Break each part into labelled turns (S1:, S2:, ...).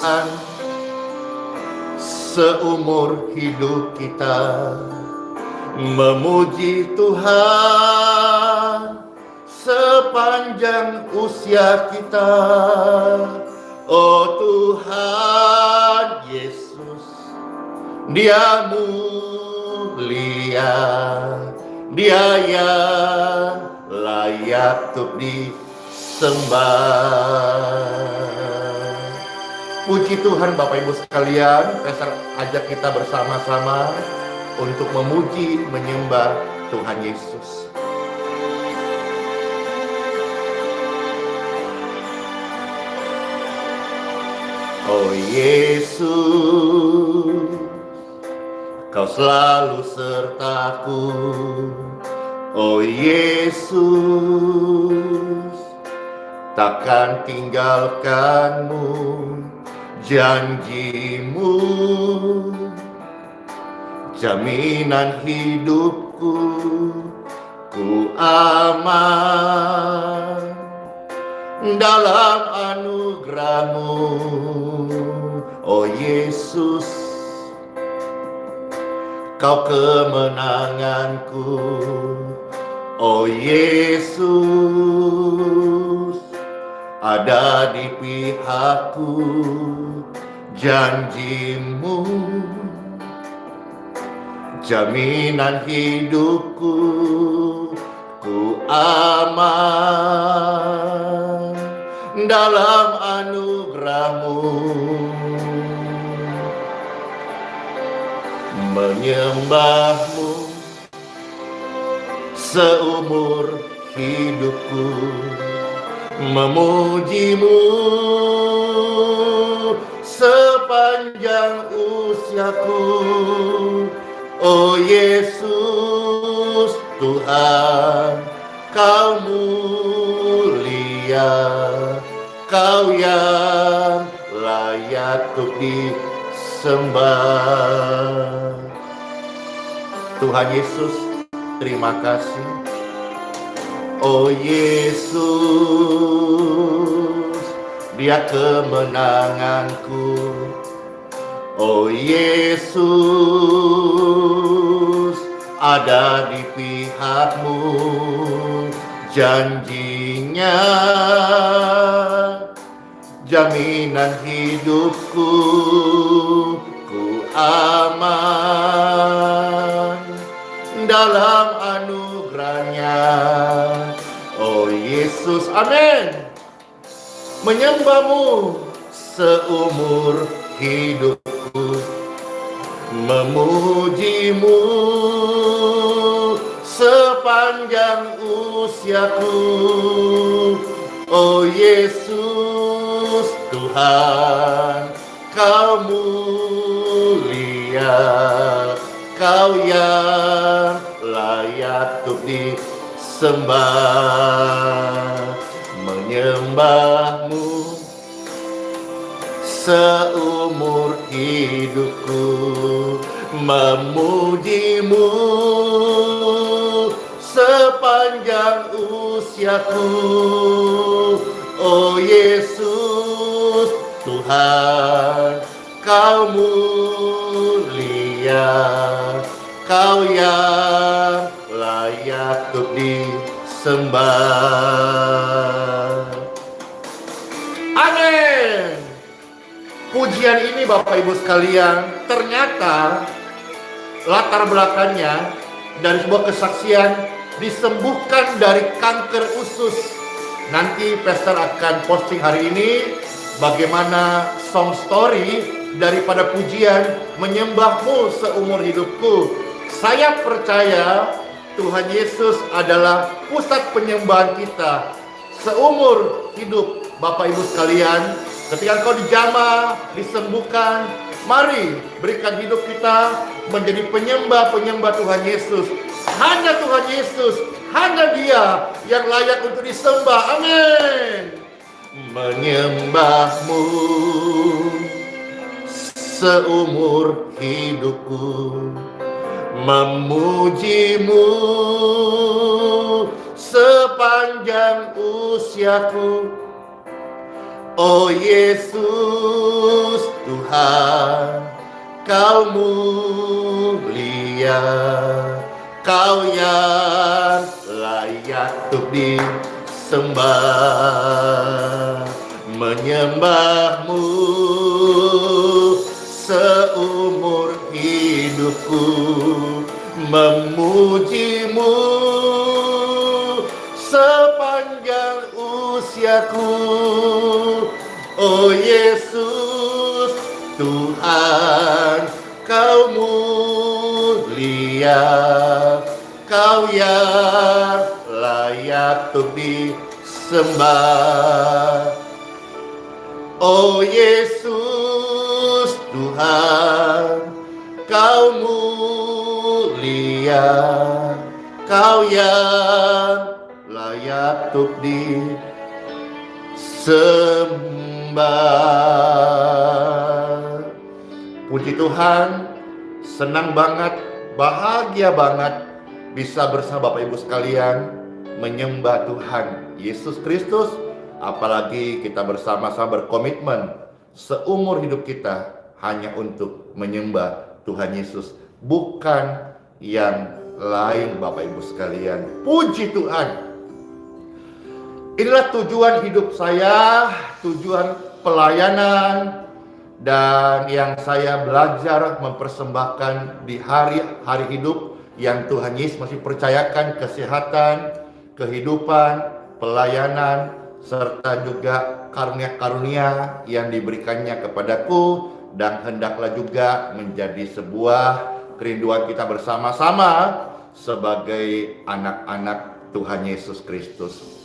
S1: Tuhan, seumur hidup kita memuji Tuhan, sepanjang usia kita. Oh Tuhan Yesus, Dia mulia, Dia yang layak untuk disembah. Puji Tuhan Bapak Ibu sekalian, saya ajak kita bersama-sama untuk memuji, menyembah Tuhan Yesus. Oh Yesus, Kau selalu sertaku. Oh Yesus, takkan tinggalkanmu. Janjimu, jaminan hidupku, ku aman dalam anugerah-Mu. Oh Yesus, Kau kemenanganku. Oh Yesus, ada di pihakku. Janjimu, jaminan hidupku, ku aman dalam anugerah-Mu. Menyembah-Mu seumur hidupku, memuji-Mu sepanjang usiaku. Oh Yesus Tuhan, Kau mulia, Kau yang layak untuk disembah. Tuhan Yesus, terima kasih. Oh Yesus, Dia kemenanganku. Oh Yesus, ada di pihak-Mu. Janjinya, jaminan hidupku, ku aman dalam anugerah-Nya. Oh Yesus, amin. Menyembah-Mu seumur hidupku, memuji-Mu sepanjang usiaku. Oh Yesus Tuhan, Kau mulia, Kau yang layak untuk disembah. Menyembah-Mu seumur hidupku, memuji-Mu sepanjang usiaku. Oh Yesus Tuhan, Kau mulia, Kau yang layak untuk disembah. Amin. Pujian ini Bapak Ibu sekalian, ternyata latar belakangnya dari sebuah kesaksian disembuhkan dari kanker usus. Nanti Pastor akan posting hari ini bagaimana song story daripada pujian menyembah-Mu seumur hidupku. Saya percaya Tuhan Yesus adalah pusat penyembahan kita seumur hidup. Bapak Ibu sekalian, ketika engkau dijamah, disembuhkan, mari berikan hidup kita menjadi penyembah-penyembah Tuhan Yesus. Hanya Tuhan Yesus, hanya Dia yang layak untuk disembah. Amin. Menyembah-Mu seumur hidupku, memuji-Mu sepanjang usiaku. Oh Yesus Tuhan, Kau mulia, Kau yang layak untuk disembah. Menyembahmu seumur hidupku, memujimu sepanjang usiaku. Oh Yesus Tuhan, Kau mulia, Kau yang layak untuk disembah. Oh Yesus Tuhan, Kau mulia, Kau yang layak untuk disembah. Puji Tuhan, senang banget, bahagia banget bisa bersama Bapak Ibu sekalian menyembah Tuhan Yesus Kristus. Apalagi kita bersama-sama berkomitmen seumur hidup kita hanya untuk menyembah Tuhan Yesus, bukan yang lain Bapak Ibu sekalian. Puji Tuhan. Inilah tujuan hidup saya, tujuan pelayanan, dan yang saya belajar mempersembahkan di hari-hari hidup yang Tuhan Yesus masih percayakan, kesehatan, kehidupan, pelayanan, serta juga karunia-karunia yang diberikannya kepadaku, dan hendaklah juga menjadi sebuah kerinduan kita bersama-sama sebagai anak-anak Tuhan Yesus Kristus.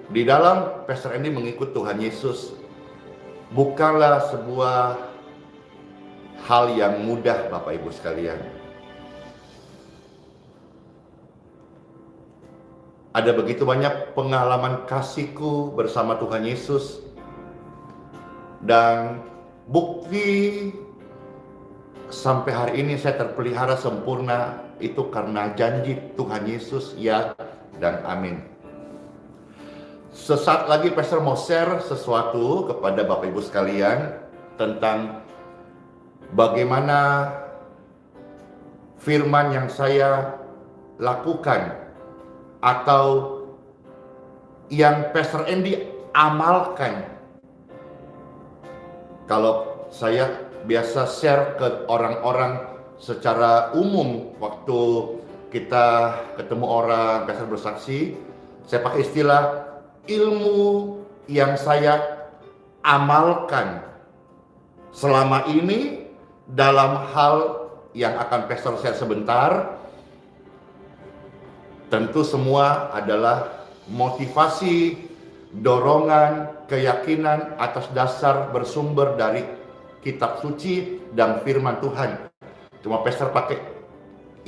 S1: Di dalam Pastor Andy mengikut Tuhan Yesus bukanlah sebuah hal yang mudah Bapak Ibu sekalian. Ada begitu banyak pengalaman kasihku bersama Tuhan Yesus, dan bukti sampai hari ini saya terpelihara sempurna itu karena janji Tuhan Yesus, ya dan amin. Sesaat lagi Pastor mau share sesuatu kepada Bapak Ibu sekalian tentang bagaimana firman yang saya lakukan atau yang Pastor Andy amalkan. Kalau saya biasa share ke orang-orang secara umum waktu kita ketemu orang, Pastor bersaksi, saya pakai istilah ilmu yang saya amalkan selama ini dalam hal yang akan Pastor share sebentar. Tentu semua adalah motivasi, dorongan, keyakinan atas dasar bersumber dari kitab suci dan firman Tuhan. Cuma Pastor pakai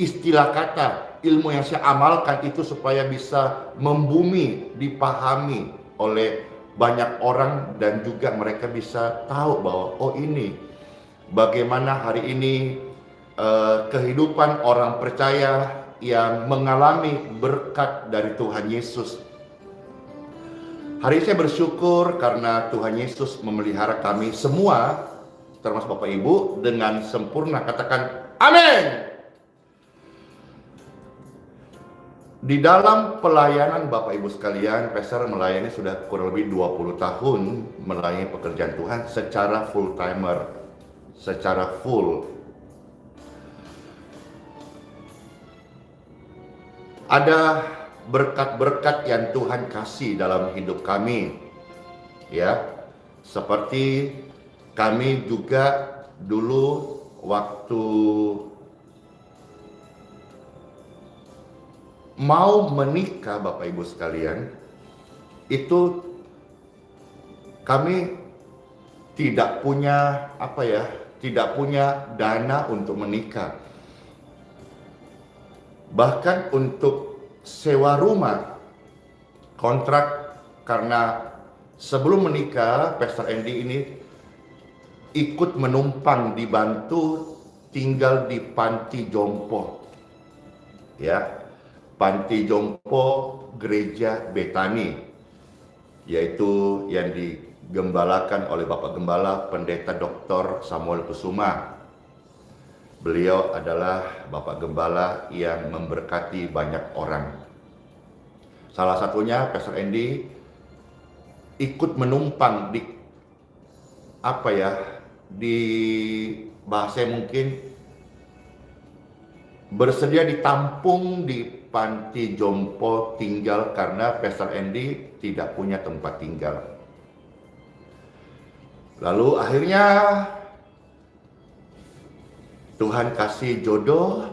S1: istilah kata ilmu yang saya amalkan itu supaya bisa membumi, dipahami oleh banyak orang, dan juga mereka bisa tahu bahwa oh ini bagaimana hari ini kehidupan orang percaya yang mengalami berkat dari Tuhan Yesus. Hari ini saya bersyukur karena Tuhan Yesus memelihara kami semua, termasuk Bapak Ibu, dengan sempurna. Katakan amin. Di dalam pelayanan Bapak Ibu sekalian, Pastor melayani sudah kurang lebih 20 tahun melayani pekerjaan Tuhan secara full timer, secara full. Ada berkat-berkat yang Tuhan kasih dalam hidup kami, ya. Seperti kami juga dulu waktu mau menikah Bapak Ibu sekalian, itu kami tidak punya tidak punya dana untuk menikah. Bahkan untuk sewa rumah, kontrak, karena sebelum menikah Pastor Andy ini ikut menumpang dibantu tinggal di panti jompo. Ya, panti jompo Gereja Betani, yaitu yang digembalakan oleh Bapak Gembala Pendeta Dr. Samuel Kusuma. Beliau adalah Bapak Gembala yang memberkati banyak orang. Salah satunya Pastor Andy ikut menumpang di di bahasa mungkin bersedia ditampung di panti jompo tinggal karena Pastor Andy tidak punya tempat tinggal. Lalu akhirnya Tuhan kasih jodoh,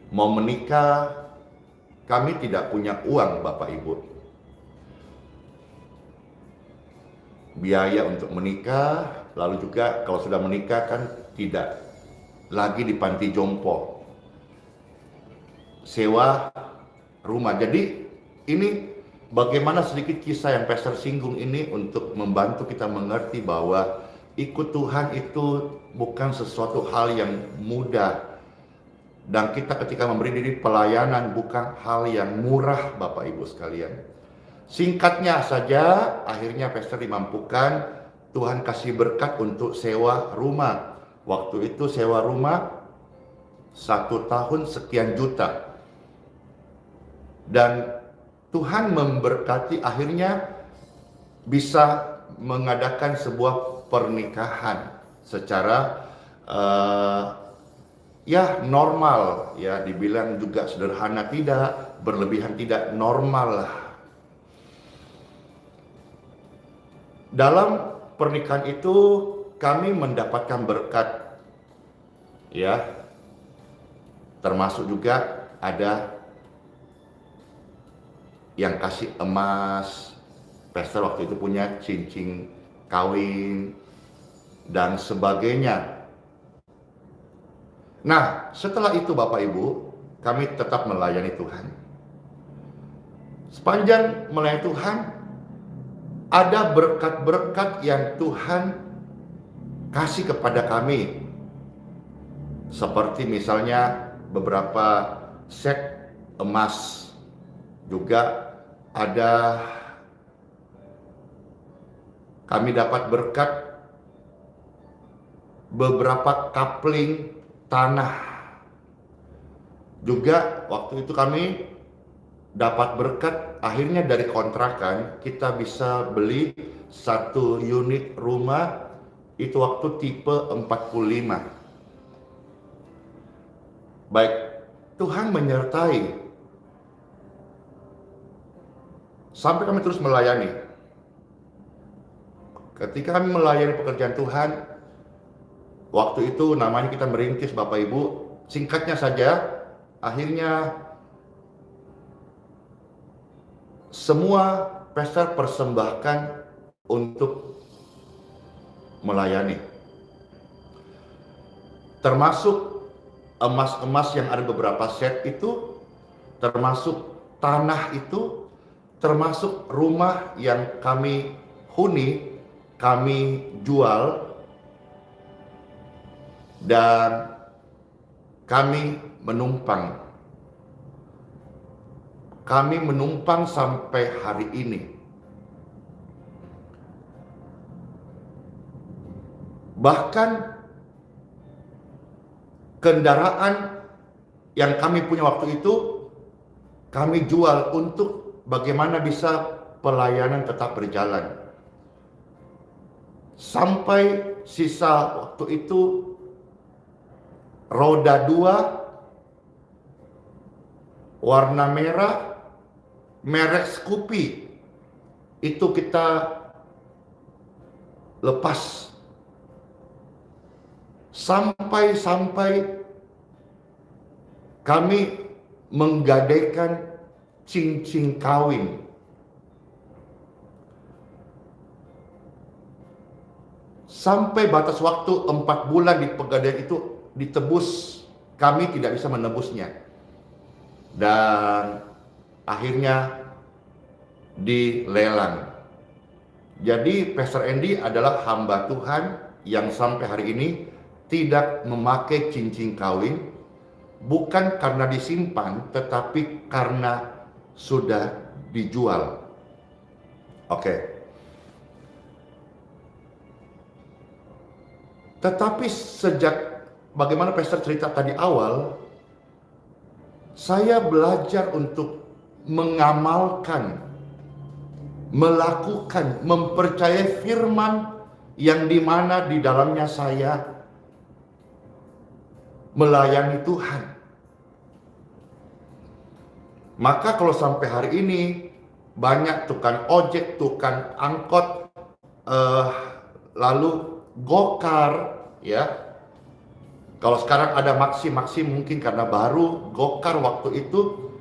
S1: mau menikah, kami tidak punya uang Bapak Ibu. Biaya untuk menikah, lalu juga kalau sudah menikah kan tidak lagi di panti jompo. Sewa rumah. Jadi ini bagaimana sedikit kisah yang Pastor singgung ini untuk membantu kita mengerti bahwa ikut Tuhan itu bukan sesuatu hal yang mudah. Dan kita ketika memberi diri pelayanan bukan hal yang murah Bapak Ibu sekalian. Singkatnya saja, akhirnya Pastor dimampukan, Tuhan kasih berkat untuk sewa rumah. Waktu itu sewa rumah 1 tahun sekian juta. Dan Tuhan memberkati, akhirnya bisa mengadakan sebuah pernikahan secara ya normal, ya dibilang juga sederhana tidak, berlebihan tidak, normal lah. Dalam pernikahan itu kami mendapatkan berkat, ya, termasuk juga ada yang kasih emas. Pastor waktu itu punya cincin kawin dan sebagainya. Nah, setelah itu Bapak Ibu, kami tetap melayani Tuhan. Sepanjang melayani Tuhan, ada berkat-berkat yang Tuhan kasih kepada kami. Seperti misalnya beberapa set emas. Juga ada kami dapat berkat beberapa kapling tanah. Juga waktu itu kami dapat berkat, akhirnya dari kontrakan kita bisa beli 1 unit rumah, itu waktu tipe 45. Baik, Tuhan menyertai sampai kami terus melayani. Ketika kami melayani pekerjaan Tuhan, waktu itu namanya kita merintis Bapak Ibu, singkatnya saja, akhirnya semua pastor persembahkan untuk melayani. Termasuk emas-emas yang ada beberapa set itu, termasuk tanah itu, termasuk rumah yang kami huni, kami jual, dan kami menumpang. Kami menumpang sampai hari ini. Bahkan kendaraan yang kami punya waktu itu, kami jual untuk bagaimana bisa pelayanan tetap berjalan. Sampai sisa waktu itu roda 2 warna merah merek Scoopy itu kita lepas. Sampai kami menggadaikan cincin kawin. Sampai batas waktu 4 bulan di pegadaian itu ditebus, kami tidak bisa menebusnya. Dan akhirnya dilelang. Jadi Pastor Andy adalah hamba Tuhan yang sampai hari ini tidak memakai cincin kawin, bukan karena disimpan, tetapi karena sudah dijual. Oke. Tetapi sejak bagaimana pastor cerita tadi awal, saya belajar untuk mengamalkan, melakukan, mempercayai firman yang dimana di dalamnya saya melayani Tuhan. Maka kalau sampai hari ini banyak tukang ojek, tukang angkot, lalu gokar, ya. Kalau sekarang ada Maxi mungkin karena baru, gokar waktu itu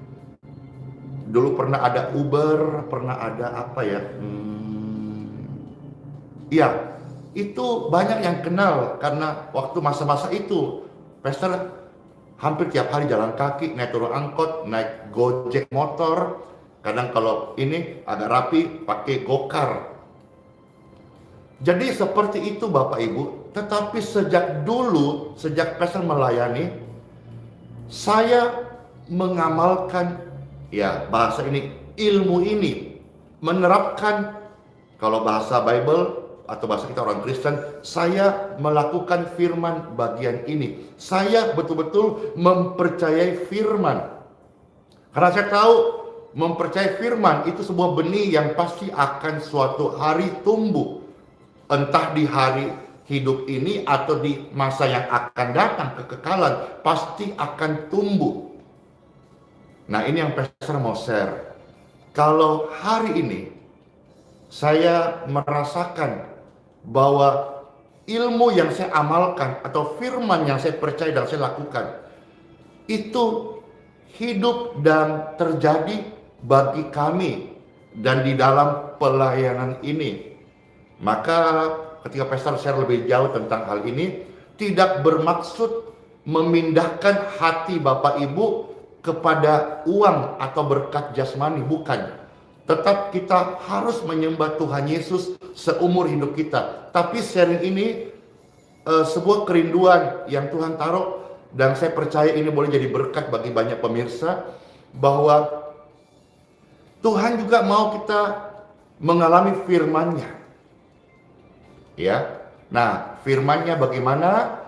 S1: dulu pernah ada Uber, pernah ada apa ya? Iya, itu banyak yang kenal karena waktu masa-masa itu, pastor hampir tiap hari jalan kaki, naik turun angkot, naik gojek motor. Kadang kalau ini agak rapi, pakai gokar. Jadi seperti itu Bapak Ibu. Tetapi sejak dulu, sejak pastor melayani, saya mengamalkan, ya bahasa ini, ilmu ini, menerapkan, kalau bahasa Bible atau bahasa kita orang Kristen, saya melakukan firman bagian ini. Saya betul-betul mempercayai firman. Karena saya tahu mempercayai firman itu sebuah benih yang pasti akan suatu hari tumbuh. Entah di hari hidup ini atau di masa yang akan datang, kekekalan, pasti akan tumbuh. Nah, ini yang pastor mau share. Kalau hari ini saya merasakan bahwa ilmu yang saya amalkan atau firman yang saya percaya dan saya lakukan itu hidup dan terjadi bagi kami dan di dalam pelayanan ini. Maka ketika pastor share lebih jauh tentang hal ini, tidak bermaksud memindahkan hati Bapak Ibu kepada uang atau berkat jasmani, bukan. Tetap kita harus menyembah Tuhan Yesus seumur hidup kita. Tapi sharing ini sebuah kerinduan yang Tuhan taruh, dan saya percaya ini boleh jadi berkat bagi banyak pemirsa, bahwa Tuhan juga mau kita mengalami firman-Nya. Ya. Nah, firman-Nya bagaimana?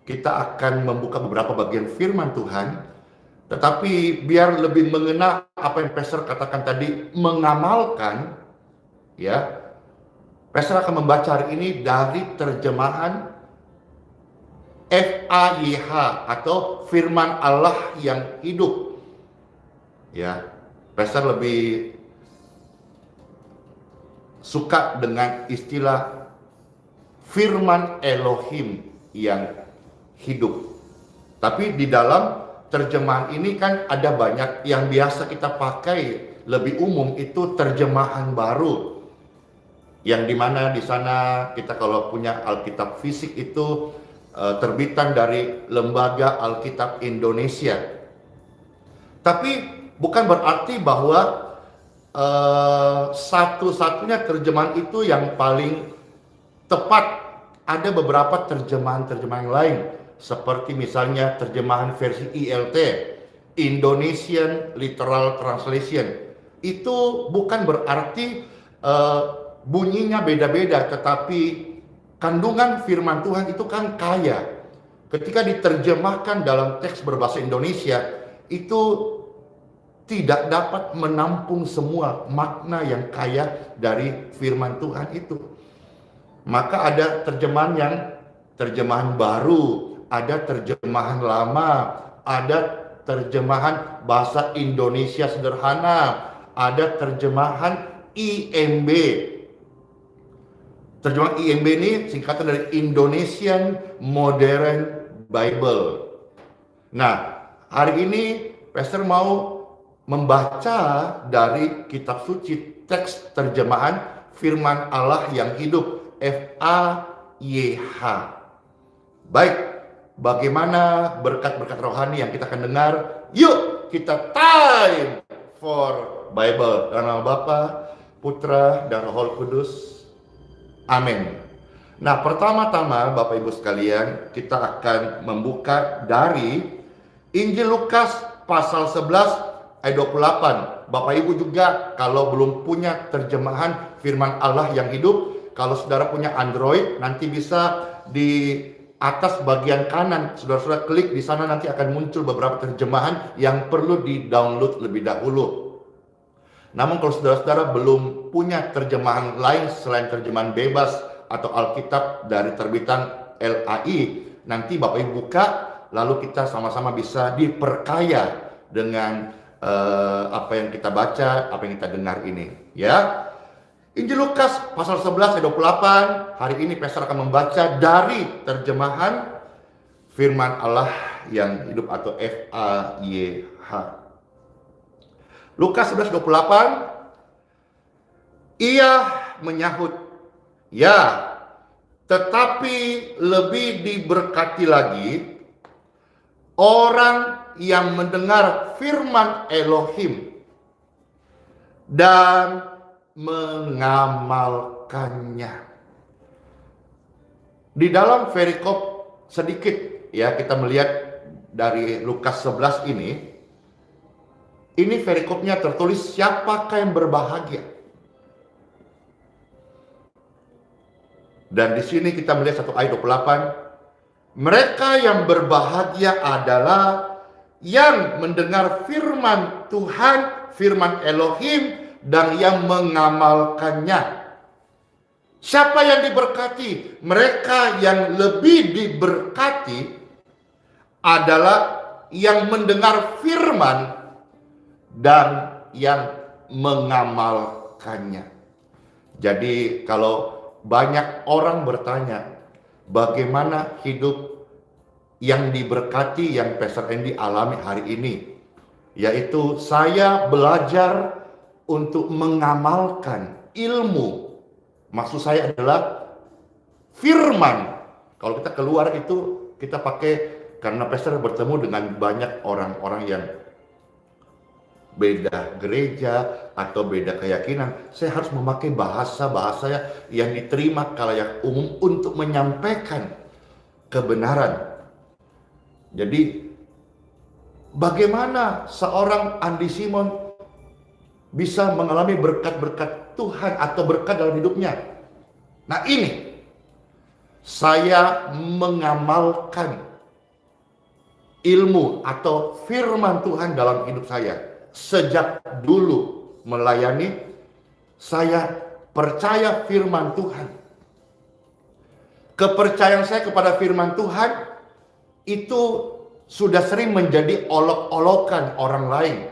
S1: Kita akan membuka beberapa bagian firman Tuhan. Tetapi biar lebih mengena apa yang pastor katakan tadi, mengamalkan, ya. Pastor akan membaca hari ini dari terjemahan FAYH atau firman Allah yang hidup. Ya. Pastor lebih suka dengan istilah firman Elohim yang hidup. Tapi di dalam terjemahan ini kan ada banyak yang biasa kita pakai lebih umum, itu terjemahan baru, yang dimana di sana kita kalau punya Alkitab fisik itu terbitan dari Lembaga Alkitab Indonesia. Tapi bukan berarti bahwa satu-satunya terjemahan itu yang paling tepat. Ada beberapa terjemahan-terjemahan lain, seperti misalnya terjemahan versi ILT, Indonesian Literal Translation. Itu bukan berarti bunyinya beda-beda, tetapi kandungan firman Tuhan itu kan kaya. Ketika diterjemahkan dalam teks berbahasa Indonesia, itu tidak dapat menampung semua makna yang kaya dari firman Tuhan itu. Maka ada terjemahan baru, ada terjemahan lama, ada terjemahan bahasa Indonesia sederhana, ada terjemahan IMB. Terjemahan IMB ini singkatan dari Indonesian Modern Bible. Nah, hari ini pastor mau membaca dari kitab suci, teks terjemahan firman Allah yang hidup, FAYH. Baik, bagaimana berkat-berkat rohani yang kita akan dengar? Yuk kita time for Bible. Dalam nama Bapa, Putra, dan Roh Kudus. Amin. Nah, pertama-tama Bapak Ibu sekalian, kita akan membuka dari Injil Lukas pasal 11 ayat 28. Bapak Ibu juga kalau belum punya terjemahan firman Allah yang hidup, kalau saudara punya Android, nanti bisa di atas bagian kanan, saudara-saudara klik di sana, nanti akan muncul beberapa terjemahan yang perlu di-download lebih dahulu. Namun kalau saudara-saudara belum punya terjemahan lain selain terjemahan bebas atau Alkitab dari terbitan LAI, nanti Bapak Ibu buka, lalu kita sama-sama bisa diperkaya dengan apa yang kita baca, apa yang kita dengar ini, ya. Injil Lukas pasal 11 ayat 28, hari ini Pastor akan membaca dari terjemahan firman Allah yang hidup atau FAYH. Lukas 11:28, ia menyahut, ya, tetapi lebih diberkati lagi orang yang mendengar firman Elohim dan mengamalkannya. Di dalam perikop sedikit, ya, kita melihat dari Lukas 11 ini perikopnya tertulis siapakah yang berbahagia. Dan di sini kita melihat satu ayat 28, mereka yang berbahagia adalah yang mendengar firman Tuhan, firman Elohim, dan yang mengamalkannya. Siapa yang diberkati? Mereka yang lebih diberkati adalah yang mendengar firman dan yang mengamalkannya. Jadi kalau banyak orang bertanya, bagaimana hidup yang diberkati yang Pastor Andy alami hari ini? Yaitu saya belajar untuk mengamalkan ilmu. Maksud saya adalah firman. Kalau kita keluar itu kita pakai, karena Pastor bertemu dengan banyak orang-orang yang beda gereja atau beda keyakinan, saya harus memakai bahasa-bahasa yang diterima khalayak umum untuk menyampaikan kebenaran. Jadi bagaimana seorang Andi Simon bisa mengalami berkat-berkat Tuhan atau berkat dalam hidupnya? Nah, ini saya mengamalkan ilmu atau firman Tuhan dalam hidup saya. Sejak dulu melayani, saya percaya firman Tuhan. Kepercayaan saya kepada firman Tuhan itu sudah sering menjadi olok-olokan orang lain.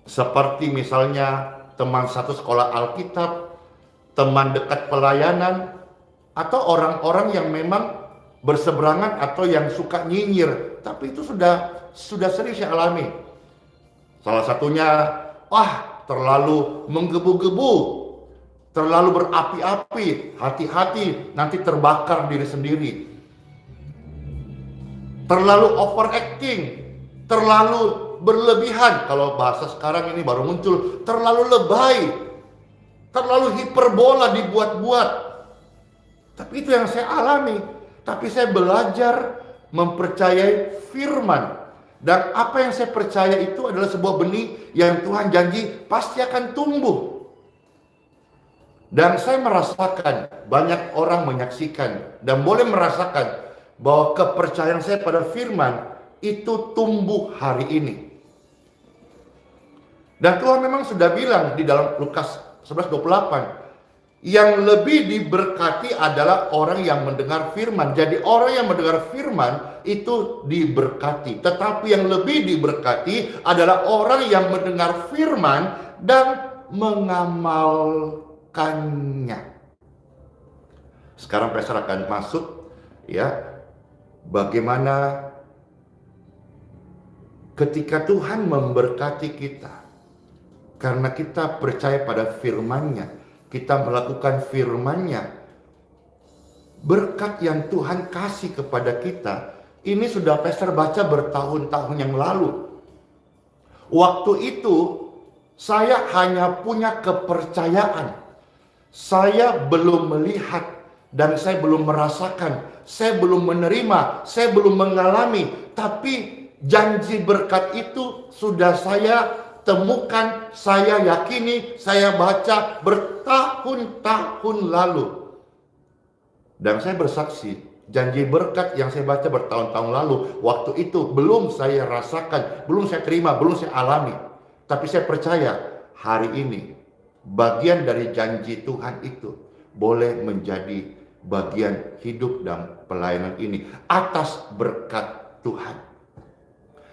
S1: Seperti misalnya teman satu sekolah Alkitab, teman dekat pelayanan, atau orang-orang yang memang berseberangan atau yang suka nyinyir. Tapi itu sudah sering saya alami. Salah satunya, terlalu menggebu-gebu, terlalu berapi-api, hati-hati nanti terbakar diri sendiri. Terlalu overacting, terlalu berlebihan, kalau bahasa sekarang ini baru muncul, terlalu lebay, terlalu hiperbola dibuat-buat. Tapi itu yang saya alami. Tapi saya belajar mempercayai firman. Dan apa yang saya percaya itu adalah sebuah benih yang Tuhan janji pasti akan tumbuh. Dan saya merasakan, banyak orang menyaksikan dan boleh merasakan bahwa kepercayaan saya pada firman itu tumbuh hari ini. Dan Tuhan memang sudah bilang di dalam Lukas 11:28, yang lebih diberkati adalah orang yang mendengar firman. Jadi orang yang mendengar firman itu diberkati. Tetapi yang lebih diberkati adalah orang yang mendengar firman dan mengamalkannya. Sekarang Pastor akan masuk, ya, bagaimana ketika Tuhan memberkati kita karena kita percaya pada firman-Nya, kita melakukan firman-Nya. Berkat yang Tuhan kasih kepada kita, ini sudah Pastor baca bertahun-tahun yang lalu. Waktu itu saya hanya punya kepercayaan. Saya belum melihat dan saya belum merasakan, saya belum menerima, saya belum mengalami, tapi janji berkat itu sudah saya temukan, saya yakini, saya baca bertahun-tahun lalu. Dan saya bersaksi, janji berkat yang saya baca bertahun-tahun lalu, waktu itu belum saya rasakan, belum saya terima, belum saya alami. Tapi saya percaya hari ini bagian dari janji Tuhan itu boleh menjadi bagian hidup dan pelayanan ini atas berkat Tuhan.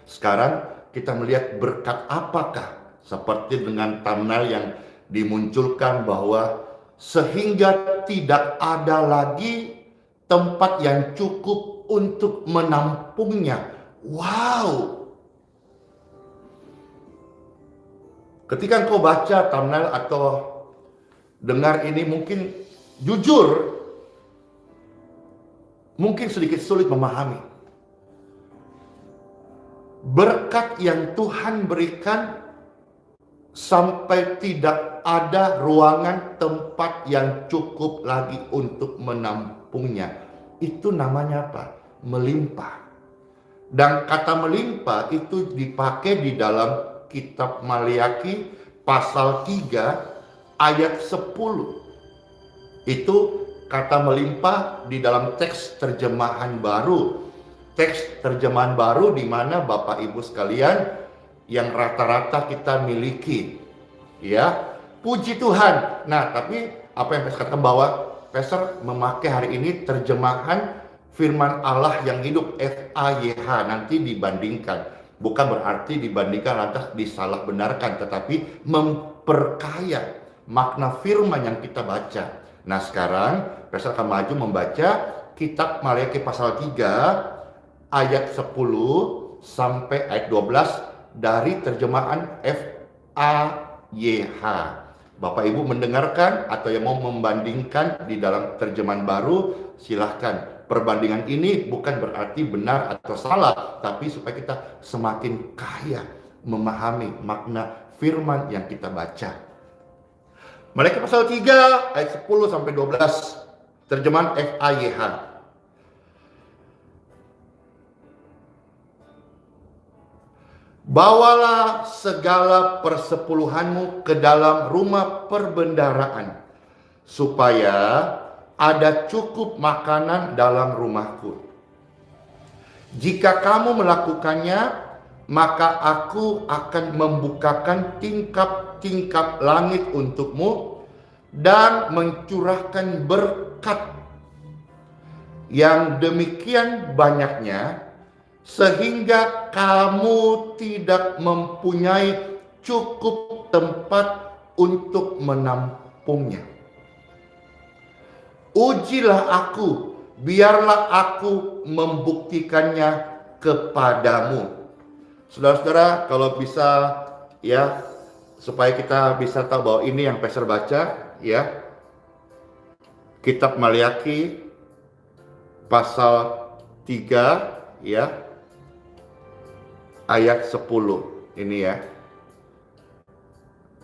S1: Sekarang kita melihat berkat apakah, seperti dengan thumbnail yang dimunculkan bahwa sehingga tidak ada lagi tempat yang cukup untuk menampungnya. Wow! Ketika engkau baca thumbnail atau dengar ini, mungkin jujur, mungkin sedikit sulit memahami. Berkat yang Tuhan berikan sampai tidak ada ruangan tempat yang cukup lagi untuk menampungnya. Itu namanya apa? Melimpah. Dan kata melimpah itu dipakai di dalam kitab Maliaki pasal 3 ayat 10. Itu kata melimpah di dalam teks terjemahan baru. Teks terjemahan baru di mana Bapak Ibu sekalian yang rata-rata kita miliki. Ya, puji Tuhan. Nah, tapi apa yang saya katakan bahwa Pastor memakai hari ini terjemahan firman Allah yang hidup FAYH, nanti dibandingkan. Bukan berarti dibandingkan lantas disalah benarkan, tetapi memperkaya makna firman yang kita baca. Nah, sekarang Pastor akan maju membaca kitab Maliaki pasal 3 ayat 10 sampai ayat 12 dari terjemahan FAYH. Bapak Ibu mendengarkan atau yang mau membandingkan di dalam terjemahan baru, silahkan. Perbandingan ini bukan berarti benar atau salah, tapi supaya kita semakin kaya memahami makna firman yang kita baca. Maliaki pasal 3 ayat 10 sampai 12 terjemahan FAYH. Bawalah segala persepuluhanmu ke dalam rumah perbendaharaan, supaya ada cukup makanan dalam rumahku. Jika kamu melakukannya, maka aku akan membukakan tingkap-tingkap langit untukmu dan mencurahkan berkat yang demikian banyaknya, sehingga kamu tidak mempunyai cukup tempat untuk menampungnya. Ujilah aku, biarlah aku membuktikannya kepadamu. Saudara-saudara, kalau bisa ya, supaya kita bisa tahu bahwa ini yang Pastor baca ya, kitab Maliaki pasal 3 ya, ayat 10 ini ya.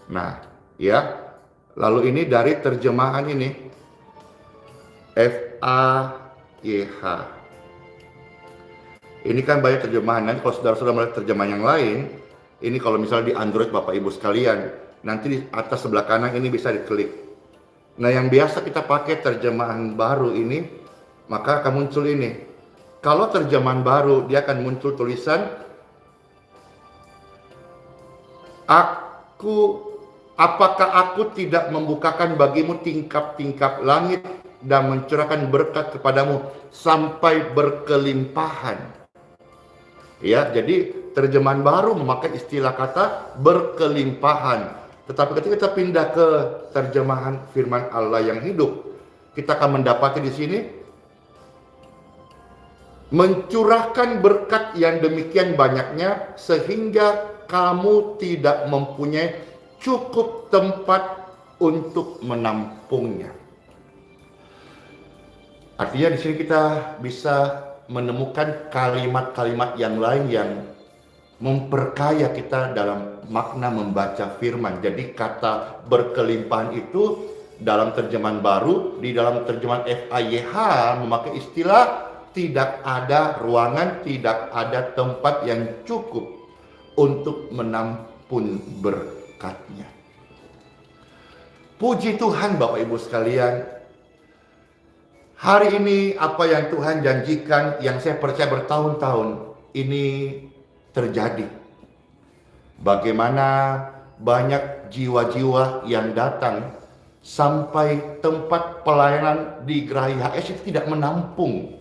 S1: Nah, ya. Lalu ini dari terjemahan ini FAYH. Ini kan banyak terjemahan. Nanti kalau saudara-saudara melihat terjemahan yang lain, ini kalau misalnya di Android Bapak Ibu sekalian, nanti di atas sebelah kanan ini bisa diklik. Nah, yang biasa kita pakai terjemahan baru ini, maka akan muncul ini. Kalau terjemahan baru, dia akan muncul tulisan, apakah aku tidak membukakan bagimu tingkap-tingkap langit dan mencurahkan berkat kepadamu sampai berkelimpahan. Ya, jadi terjemahan baru memakai istilah kata berkelimpahan. Tetapi ketika kita pindah ke terjemahan firman Allah yang hidup, kita akan mendapati di sini mencurahkan berkat yang demikian banyaknya sehingga kamu tidak mempunyai cukup tempat untuk menampungnya. Artinya di sini kita bisa menemukan kalimat-kalimat yang lain yang memperkaya kita dalam makna membaca firman. Jadi kata berkelimpahan itu dalam terjemahan baru, di dalam terjemahan FAYH memakai istilah tidak ada ruangan, tidak ada tempat yang cukup untuk menampung berkat-Nya. Puji Tuhan Bapak Ibu sekalian, hari ini apa yang Tuhan janjikan, yang saya percaya bertahun-tahun ini terjadi. Bagaimana banyak jiwa-jiwa yang datang sampai tempat pelayanan di Geraha IHS itu tidak menampung.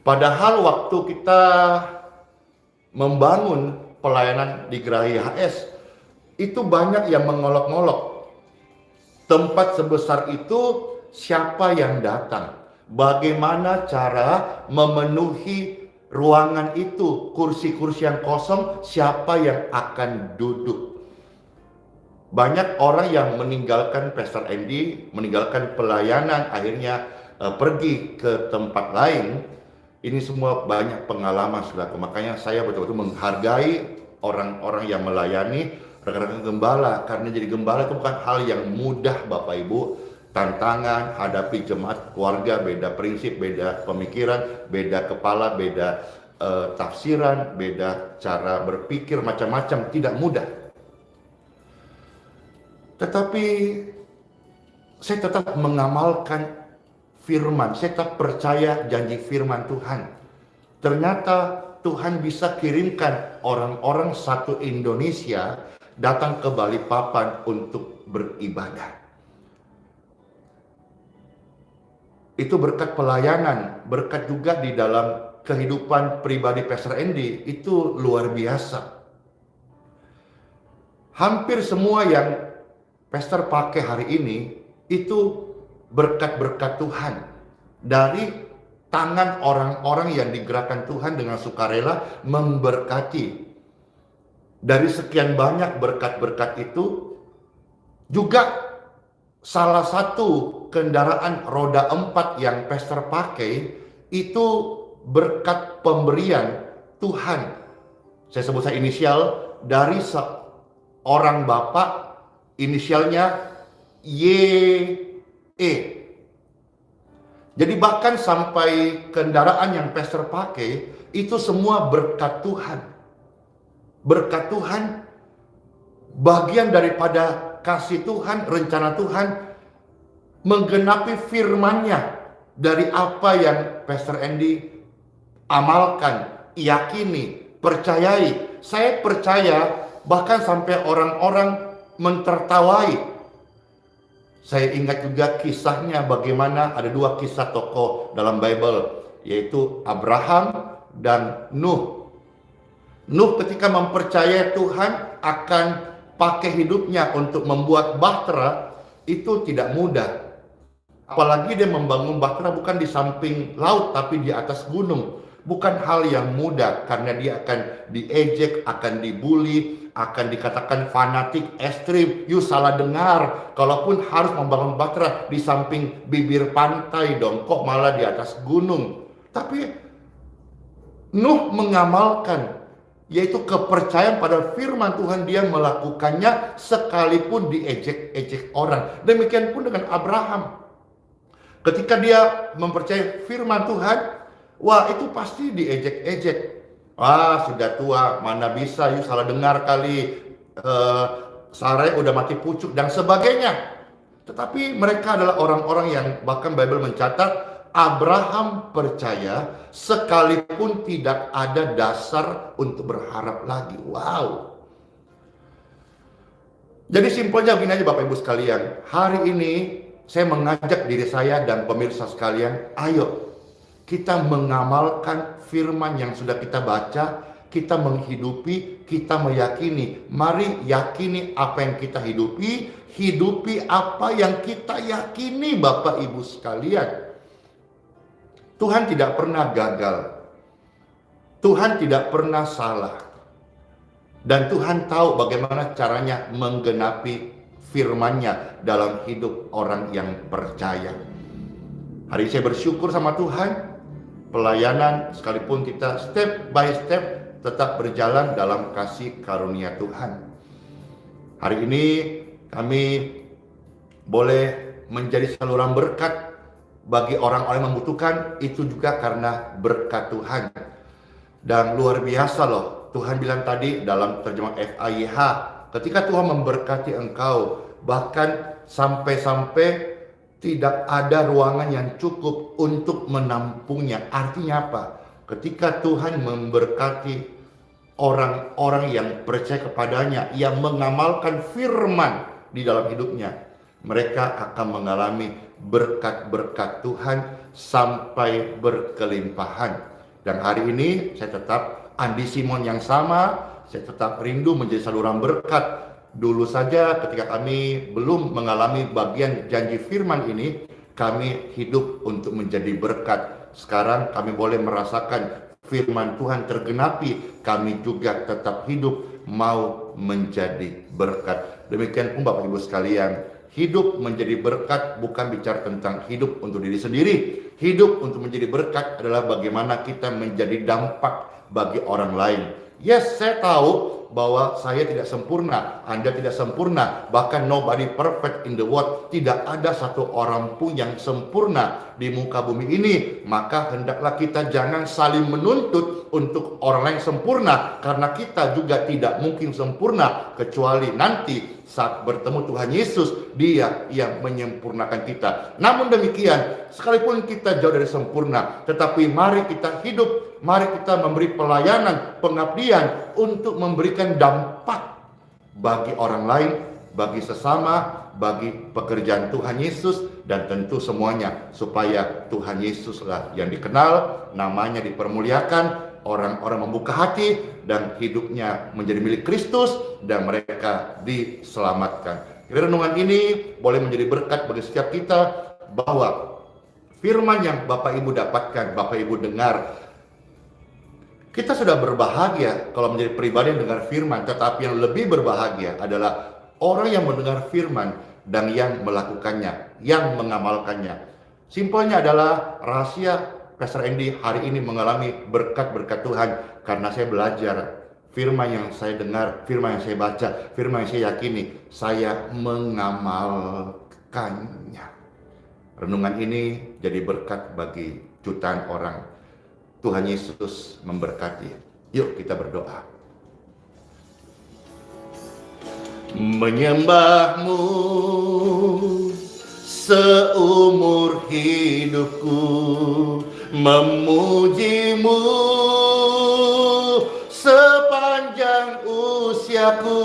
S1: Padahal waktu kita membangun pelayanan di Geraha IHS, itu banyak yang mengolok-ngolok. Tempat sebesar itu siapa yang datang? Bagaimana cara memenuhi ruangan itu? Kursi-kursi yang kosong, siapa yang akan duduk? Banyak orang yang meninggalkan Pastor Andy, meninggalkan pelayanan, akhirnya pergi ke tempat lain. Ini semua banyak pengalaman, saudaraku. Makanya saya betul-betul menghargai orang-orang yang melayani, rekan-rekan gembala. Karena jadi gembala itu bukan hal yang mudah, Bapak Ibu. Tantangan, hadapi jemaat keluarga, beda prinsip, beda pemikiran, beda kepala, beda tafsiran, beda cara berpikir, macam-macam, tidak mudah. Tetapi saya tetap mengamalkan firman, saya tetap percaya janji firman Tuhan. Ternyata Tuhan bisa kirimkan orang-orang satu Indonesia datang ke Balikpapan untuk beribadah. Itu berkat pelayanan, berkat juga di dalam kehidupan pribadi Pastor Andy, itu luar biasa. Hampir semua yang Pastor pakai hari ini itu berkat-berkat Tuhan dari tangan orang-orang yang digerakkan Tuhan dengan sukarela memberkati. Dari sekian banyak berkat-berkat itu juga salah satu kendaraan roda 4 yang Pastor pakai itu berkat pemberian Tuhan. Saya sebut saya inisial dari seorang bapak, inisialnya YE. Jadi bahkan sampai kendaraan yang Pastor pakai itu semua berkat Tuhan. Berkat Tuhan, bagian daripada kasih Tuhan, rencana Tuhan, menggenapi firman-Nya dari apa yang Pastor Andy amalkan, yakini, percayai. Saya percaya bahkan sampai orang-orang mentertawai. Saya ingat juga kisahnya bagaimana ada dua kisah tokoh dalam Bible, yaitu Abraham dan Nuh. Nuh ketika mempercayai Tuhan akan pakai hidupnya untuk membuat bahtera, itu tidak mudah. Apalagi dia membangun bahtera bukan di samping laut tapi di atas gunung. Bukan hal yang mudah karena dia akan diejek, akan dibully, akan dikatakan fanatik, ekstrim. You salah dengar. Kalaupun harus membangun bahtera di samping bibir pantai dong, kok malah di atas gunung. Tapi Nuh mengamalkan, yaitu kepercayaan pada firman Tuhan, dia melakukannya sekalipun diejek-ejek orang. Demikian pun dengan Abraham. Ketika dia mempercayai firman Tuhan, wah itu pasti diejek-ejek. Sudah tua, mana bisa, you salah dengar kali, Sarai udah mati pucuk dan sebagainya. Tetapi mereka adalah orang-orang yang bahkan Bible mencatat Abraham percaya sekalipun tidak ada dasar untuk berharap lagi. Wow. Jadi simpelnya begini aja Bapak Ibu sekalian. Hari ini saya mengajak diri saya dan pemirsa sekalian, ayo kita mengamalkan firman yang sudah kita baca, kita menghidupi, kita meyakini. Mari yakini apa yang kita hidupi, hidupi apa yang kita yakini Bapak Ibu sekalian. Tuhan tidak pernah gagal. Tuhan tidak pernah salah. Dan Tuhan tahu bagaimana caranya menggenapi firman-Nya dalam hidup orang yang percaya. Hari ini saya bersyukur sama Tuhan. Pelayanan sekalipun kita step by step tetap berjalan dalam kasih karunia Tuhan. Hari ini kami boleh menjadi saluran berkat bagi orang-orang yang membutuhkan, itu juga karena berkat Tuhan. Dan luar biasa loh, Tuhan bilang tadi dalam terjemah FAYH, ketika Tuhan memberkati engkau, bahkan sampai-sampai tidak ada ruangan yang cukup untuk menampungnya. Artinya apa? Ketika Tuhan memberkati orang-orang yang percaya kepadanya, yang mengamalkan firman di dalam hidupnya, mereka akan mengalami berkat-berkat Tuhan sampai berkelimpahan. Dan hari ini saya tetap Andi Simon yang sama, saya tetap rindu menjadi saluran berkat. Dulu saja ketika kami belum mengalami bagian janji firman ini, kami hidup untuk menjadi berkat. Sekarang kami boleh merasakan firman Tuhan tergenapi, kami juga tetap hidup mau menjadi berkat. Demikian pun Bapak Ibu sekalian, hidup menjadi berkat bukan bicara tentang hidup untuk diri sendiri. Hidup untuk menjadi berkat adalah bagaimana kita menjadi dampak bagi orang lain. Yes, saya tahu bahwa saya tidak sempurna, Anda tidak sempurna, bahkan nobody perfect in the world. Tidak ada satu orang pun yang sempurna di muka bumi ini. Maka hendaklah kita jangan saling menuntut untuk orang lain sempurna, karena kita juga tidak mungkin sempurna kecuali nanti saat bertemu Tuhan Yesus, Dia yang menyempurnakan kita. Namun demikian, sekalipun kita jauh dari sempurna, tetapi mari kita hidup, mari kita memberi pelayanan, pengabdian untuk memberikan dampak bagi orang lain, bagi sesama, bagi pekerjaan Tuhan Yesus, dan tentu semuanya supaya Tuhan Yesuslah yang dikenal, namanya dipermuliakan, orang-orang membuka hati dan hidupnya menjadi milik Kristus dan mereka diselamatkan. Renungan ini boleh menjadi berkat bagi setiap kita, bahwa firman yang Bapak Ibu dapatkan, Bapak Ibu dengar, kita sudah berbahagia kalau menjadi pribadi yang dengar firman, tetapi yang lebih berbahagia adalah orang yang mendengar firman dan yang melakukannya, yang mengamalkannya. Simpelnya adalah rahasia Pastor Andy hari ini mengalami berkat-berkat Tuhan karena saya belajar firman yang saya dengar, firman yang saya baca, firman yang saya yakini, saya mengamalkannya. Renungan ini jadi berkat bagi jutaan orang. Tuhan Yesus memberkati. Yuk kita berdoa. Menyembahmu seumur hidupku, memujimu sepanjang usiaku.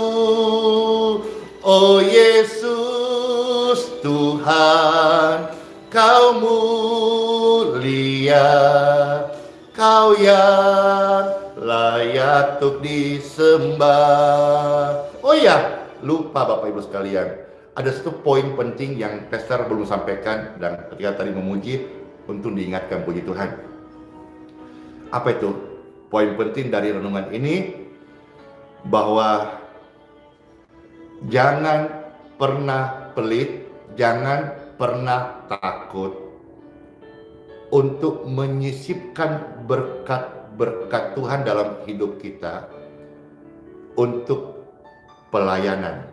S1: Oh Yesus Tuhan, Kau mulia, Kau yang layak untuk disembah. Oh ya, lupa Bapak Ibu sekalian, ada satu poin penting yang Pastor belum sampaikan, dan ketika tadi memuji, untuk diingatkan puji Tuhan. Apa itu? Poin penting dari renungan ini, bahwa jangan pernah pelit, jangan pernah takut untuk menyisipkan berkat-berkat Tuhan dalam hidup kita untuk pelayanan,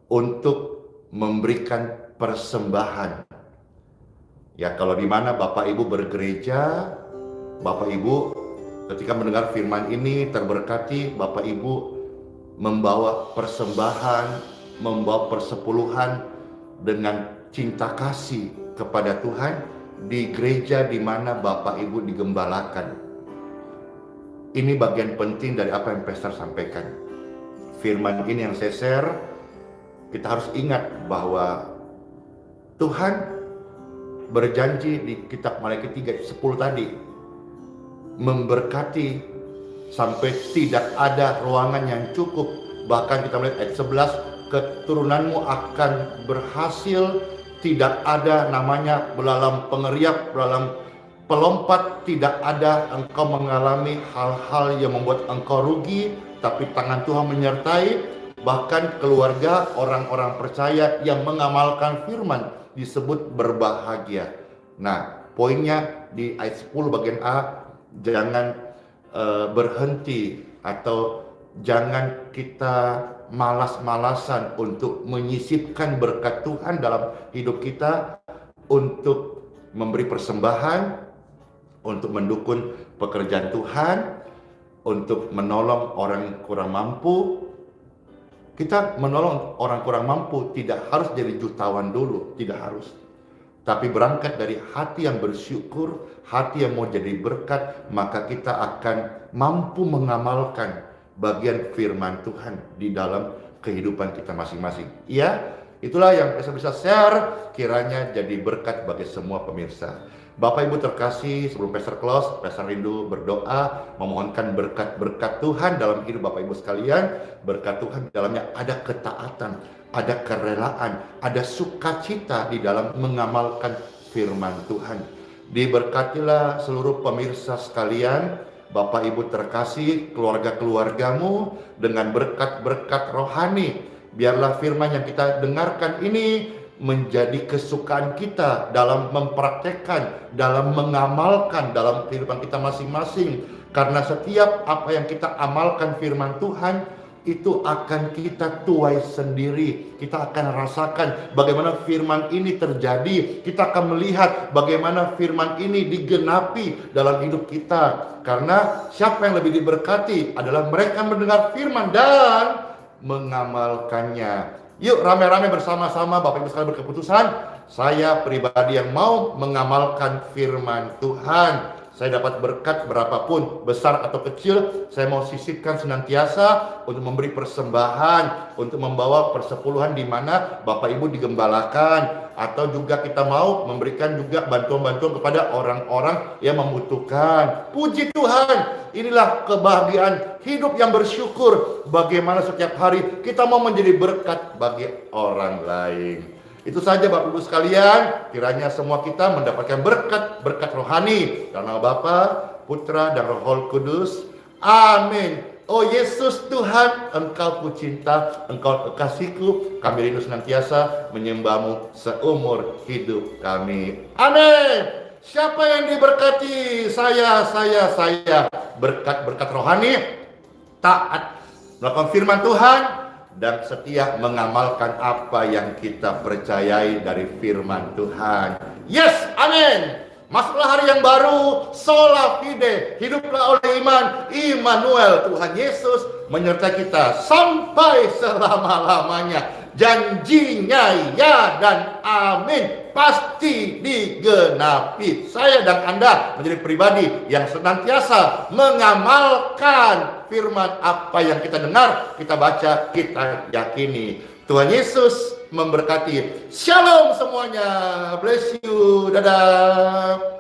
S1: untuk memberikan persembahan. Ya, kalau di mana Bapak Ibu bergereja, Bapak Ibu ketika mendengar firman ini terberkati, Bapak Ibu membawa persembahan, membawa persepuluhan dengan cinta kasih kepada Tuhan di gereja di mana Bapak Ibu digembalakan. Ini bagian penting dari apa yang Pastor sampaikan. Firman ini yang saya share, kita harus ingat bahwa Tuhan berjanji di kitab Matius 3:10 tadi, memberkati sampai tidak ada ruangan yang cukup. Bahkan kita melihat ayat 11, keturunanmu akan berhasil, tidak ada namanya belalang pengeriap, belalang pelompat, tidak ada engkau mengalami hal-hal yang membuat engkau rugi, tapi tangan Tuhan menyertai. Bahkan keluarga orang-orang percaya yang mengamalkan firman disebut berbahagia. Nah, poinnya di ayat 10 bagian A, jangan berhenti atau jangan kita malas-malasan untuk menyisipkan berkat Tuhan dalam hidup kita, untuk memberi persembahan, untuk mendukung pekerjaan Tuhan, untuk menolong orang kurang mampu. Kita menolong orang kurang mampu tidak harus jadi jutawan dulu, tidak harus. Tapi berangkat dari hati yang bersyukur, hati yang mau jadi berkat, maka kita akan mampu mengamalkan bagian firman Tuhan di dalam kehidupan kita masing-masing. Iya, itulah yang saya bisa share, kiranya jadi berkat bagi semua pemirsa. Bapak Ibu terkasih, sebelum Pastor close, Pastor rindu berdoa, memohonkan berkat-berkat Tuhan dalam hidup Bapak Ibu sekalian. Berkat Tuhan di dalamnya ada ketaatan, ada kerelaan, ada sukacita di dalam mengamalkan firman Tuhan. Diberkatilah seluruh pemirsa sekalian, Bapak Ibu terkasih, keluarga-keluargamu dengan berkat-berkat rohani. Biarlah firman yang kita dengarkan ini menjadi kesukaan kita dalam mempraktekkan, dalam mengamalkan dalam kehidupan kita masing-masing. Karena setiap apa yang kita amalkan firman Tuhan, itu akan kita tuai sendiri. Kita akan rasakan bagaimana firman ini terjadi. Kita akan melihat bagaimana firman ini digenapi dalam hidup kita. Karena siapa yang lebih diberkati adalah mereka yang mendengar firman dan mengamalkannya. Yuk rame-rame bersama-sama Bapak Ibu sekalian berkeputusan, saya pribadi yang mau mengamalkan firman Tuhan. Saya dapat berkat berapapun, besar atau kecil, saya mau sisipkan senantiasa untuk memberi persembahan, untuk membawa persepuluhan di mana Bapak Ibu digembalakan, atau juga kita mau memberikan juga bantuan-bantuan kepada orang-orang yang membutuhkan. Puji Tuhan, inilah kebahagiaan hidup yang bersyukur. Bagaimana setiap hari kita mau menjadi berkat bagi orang lain. Itu saja Bapak Ibu sekalian, kiranya semua kita mendapatkan berkat rohani dalam nama Bapa, Putra, dan Roh Kudus. Amin. Oh Yesus Tuhan, Engkau ku cinta, Engkau kekasihku, kami rindu senantiasa menyembah-Mu seumur hidup kami. Amin. Siapa yang diberkati? Saya. Berkat-berkat rohani, taat melakukan firman Tuhan, dan setia mengamalkan apa yang kita percayai dari firman Tuhan. Yes, amin. Masuklah hari yang baru, sola fide, hiduplah oleh iman, Immanuel, Tuhan Yesus menyertai kita sampai selama-lamanya. Janjinya ya dan amin, pasti digenapi. Saya dan Anda menjadi pribadi yang senantiasa mengamalkan firman apa yang kita dengar, kita baca, kita yakini. Tuhan Yesus memberkati. Shalom semuanya. Bless you. Dadah.